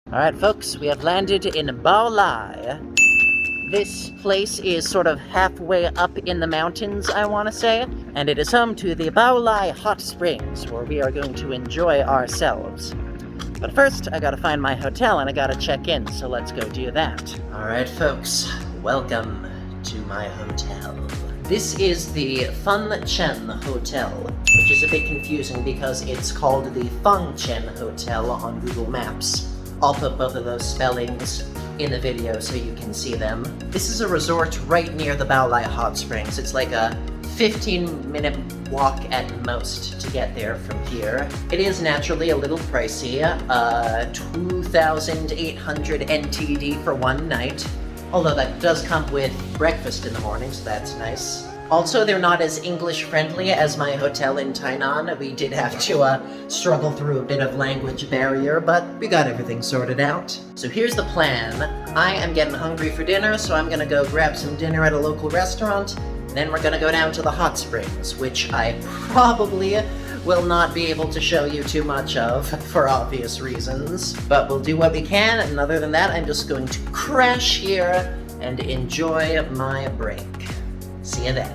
Alright folks, we have landed in Baolai. This place is sort of halfway up in the mountains, I want to say, and it is home to the Baolai Hot Springs, where we are going to enjoy ourselves. But first, I gotta find my hotel and I gotta check in, so let's go do that. Alright folks, welcome to my hotel. This is the Fun Chen Hotel, which is a bit confusing because it's called the Feng Chen Hotel on Google Maps. I'll put both of those spellings in the video so you can see them. This is a resort right near the Baolai Hot Springs. It's like a 15-minute walk at most to get there from here. It is naturally a little pricey, 2,800 NTD for one night, although that does come with breakfast in the morning, so that's nice. Also, they're not as English-friendly as my hotel in Taiwan. We did have to struggle through a bit of language barrier, but we got everything sorted out. So here's the plan. I am getting hungry for dinner, so I'm gonna go grab some dinner at a local restaurant. Then we're gonna go down to the hot springs, which I probably will not be able to show you too much of for obvious reasons. But we'll do what we can, and other than that, I'm just going to crash here and enjoy my break. See you then.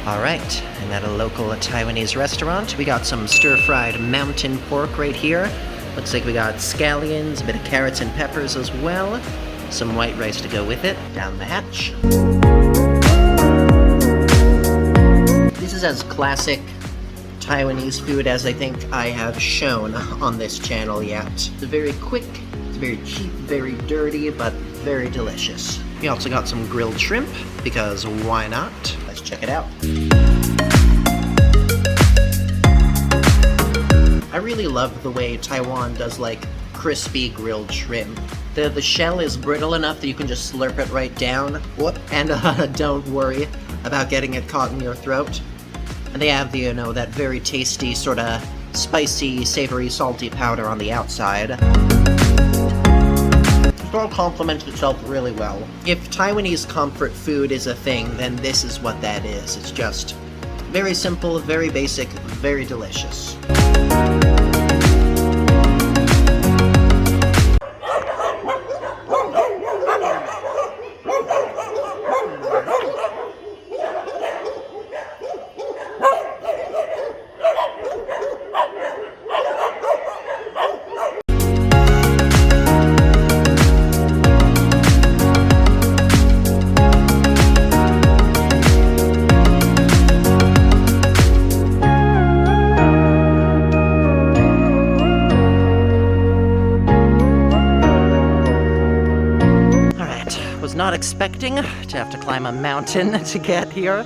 Alright, I'm at a local Taiwanese restaurant. We got some stir-fried mountain pork right here. Looks like we got scallions, a bit of carrots and peppers as well. Some white rice to go with it. Down the hatch. This is as classic Taiwanese food as I think I have shown on this channel yet. It's very quick, it's very cheap, very dirty, but very delicious. We also got some grilled shrimp, because why not? Let's check it out. I really love the way Taiwan does like crispy grilled shrimp. The shell is brittle enough that you can just slurp it right down. Whoop. And don't worry about getting it caught in your throat. And they have the, that very tasty, sort of spicy, savory, salty powder on the outside. It all complements itself really well. If Taiwanese comfort food is a thing, then this is what that is. It's just very simple, very basic, very delicious. Not expecting to have to climb a mountain to get here,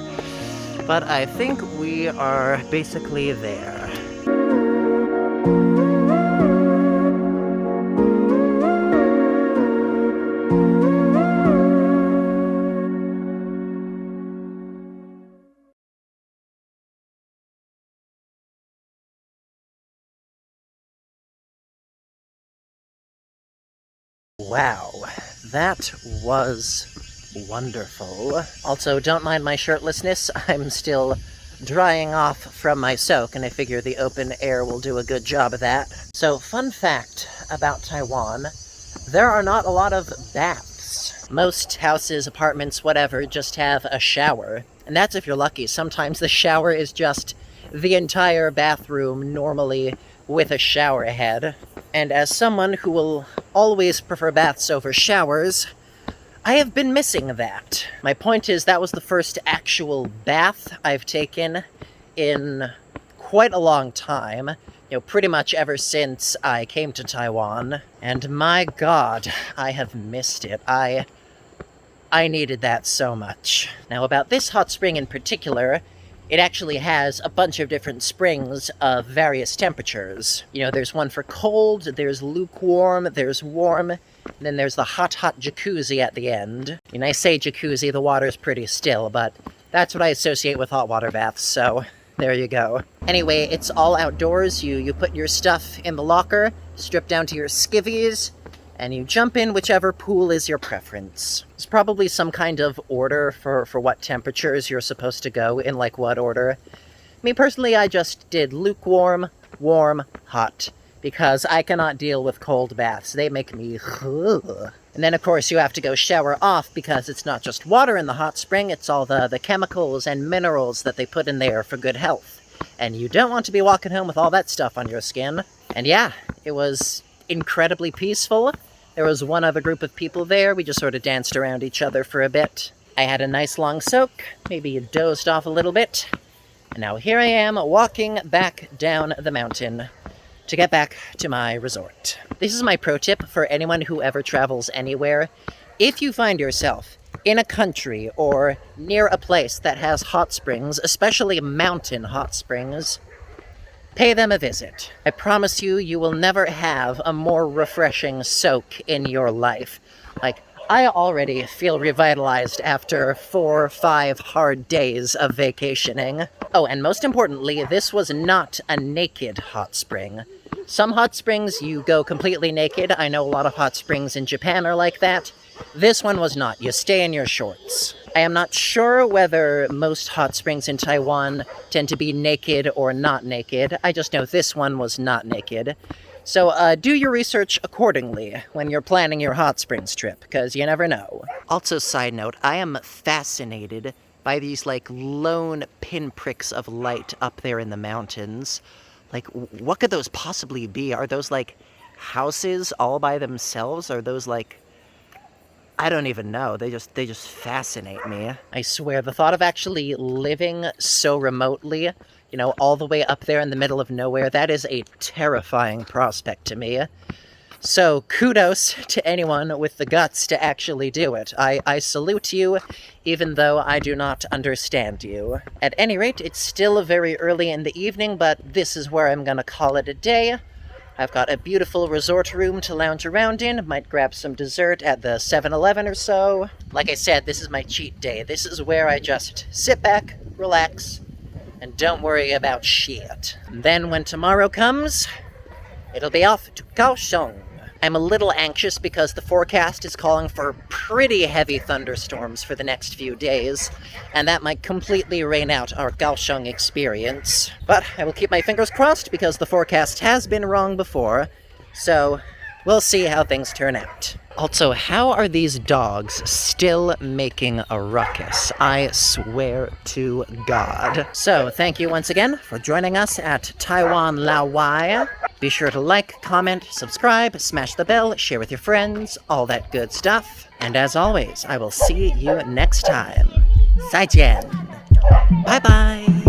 but I think we are basically there. Wow, that was wonderful. Also, don't mind my shirtlessness. I'm still drying off from my soak, and I figure the open air will do a good job of that. So, fun fact about Taiwan, there are not a lot of baths. Most houses, apartments, whatever, just have a shower. And that's if you're lucky. Sometimes the shower is just the entire bathroom, normally with a shower head. And as someone who will always prefer baths over showers, I have been missing that. My point is, that was the first actual bath I've taken in quite a long time. Pretty much ever since I came to Taiwan. And my god, I have missed it. I needed that so much. Now, about this hot spring in particular, it actually has a bunch of different springs of various temperatures. There's one for cold, there's lukewarm, there's warm, and then there's the hot jacuzzi at the end. I say jacuzzi, the water's pretty still, but That's what I associate with hot water baths, so there you go. Anyway, it's all outdoors. You put your stuff in the locker, strip down to your skivvies, and you jump in whichever pool is your preference. There's probably some kind of order for what temperatures you're supposed to go in, like what order. Me personally, I just did lukewarm, warm, hot, because I cannot deal with cold baths. They make me ugh. And then, of course, you have to go shower off because it's not just water in the hot spring, it's all the chemicals and minerals that they put in there for good health. And you don't want to be walking home with all that stuff on your skin. And yeah, it was incredibly peaceful. There was one other group of people there. We just sort of danced around each other for a bit. I had a nice long soak, maybe dozed off a little bit. And now here I am walking back down the mountain to get back to my resort. This is my pro tip for anyone who ever travels anywhere. If you find yourself in a country or near a place that has hot springs, especially mountain hot springs, pay them a visit. I promise you, you will never have a more refreshing soak in your life. Like, I already feel revitalized after 4 or 5 hard days of vacationing. Oh, and most importantly, this was not a naked hot spring. Some hot springs, you go completely naked. I know a lot of hot springs in Japan are like that. This one was not. You stay in your shorts. I am not sure whether most hot springs in Taiwan tend to be naked or not naked. I just know this one was not naked. So do your research accordingly when you're planning your hot springs trip, because you never know. Also, side note, I am fascinated by these, like, lone pinpricks of light up there in the mountains. Like, what could those possibly be? Are those, like, houses all by themselves? Are those, like... I don't even know. They just fascinate me. I swear, the thought of actually living so remotely, you know, all the way up there in the middle of nowhere, that is a terrifying prospect to me. So kudos to anyone with the guts to actually do it. I salute you, even though I do not understand you. At any rate, it's still very early in the evening, but this is where I'm gonna call it a day. I've got a beautiful resort room to lounge around in. Might grab some dessert at the 7-Eleven or so. Like I said, this is my cheat day. This is where I just sit back, relax, and don't worry about shit. Then when tomorrow comes, it'll be off to Kaohsiung. I'm a little anxious because the forecast is calling for pretty heavy thunderstorms for the next few days, and that might completely rain out our Kaohsiung experience. But I will keep my fingers crossed because the forecast has been wrong before, so we'll see how things turn out. Also, how are these dogs still making a ruckus? I swear to God. So, thank you once again for joining us at Taiwan Laowai. Be sure to like, comment, subscribe, smash the bell, share with your friends, all that good stuff. And as always, I will see you next time. 再见. Bye-bye.